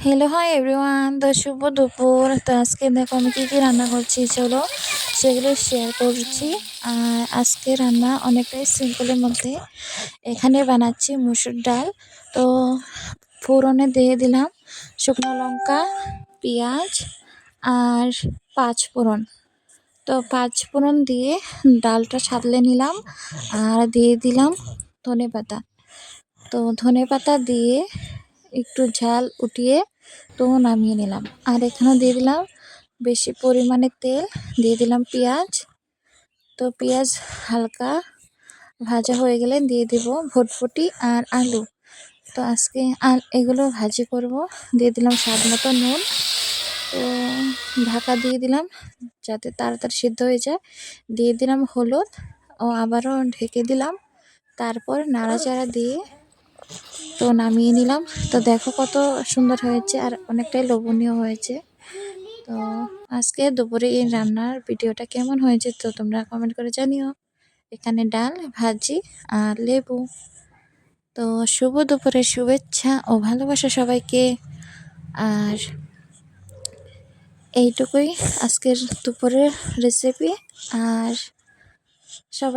Hello, hi everyone. তো শুভ দুপুর। তো আজকে দেখো আমি কী কী রান্না করছি, চলো সেগুলো শেয়ার করছি। আর আজকে রান্না অনেকটাই সিম্পলের মধ্যে। এখানে বানাচ্ছি মুসুর ডাল। তো ফোড়নে দিয়ে দিলাম শুকনো লঙ্কা, পেঁয়াজ আর পাঁচ ফোড়ন। তো পাঁচ ফোড়ন দিয়ে ডালটা সাতলে নিলাম আর দিয়ে দিলাম ধনেপাতা। তো ধনেপাতা দিয়ে একটু ঝাল উঠিয়ে তো নামিয়ে নিলাম। আর এখানে দিয়ে দিলাম বেশি পরিমাণে তেল, দিয়ে দিলাম পেঁয়াজ। তো পেঁয়াজ হালকা ভাজা হয়ে গেলে দিয়ে দেব ভুটভুটি আর আলু। তো আজকে এগুলো ভাজি করব। দিয়ে দিলাম স্বাদ মতো নুন। তো ঢাকা দিয়ে দিলাম যাতে তাড়াতাড়ি সিদ্ধ হয়ে যায়। দিয়ে দিলাম হলুদ ও আবারও ঢেকে দিলাম। তারপর নাড়াচাড়া দিয়ে তো নামিয়ে নিলাম। তো দেখো কত সুন্দর হয়েছে আর অনেকটাই লোভনীয় হয়েছে। তো আজকে দুপুরে এই রান্নার ভিডিওটা কেমন হয়েছে তো তোমরা কমেন্ট করে জানিও। এখানে ডাল, ভাজি আর লেবু। তো শুভ দুপুরের শুভেচ্ছা ও ভালোবাসা সবাইকে। আর এইটুকুই আজকের দুপুরের রেসিপি। আর সবাই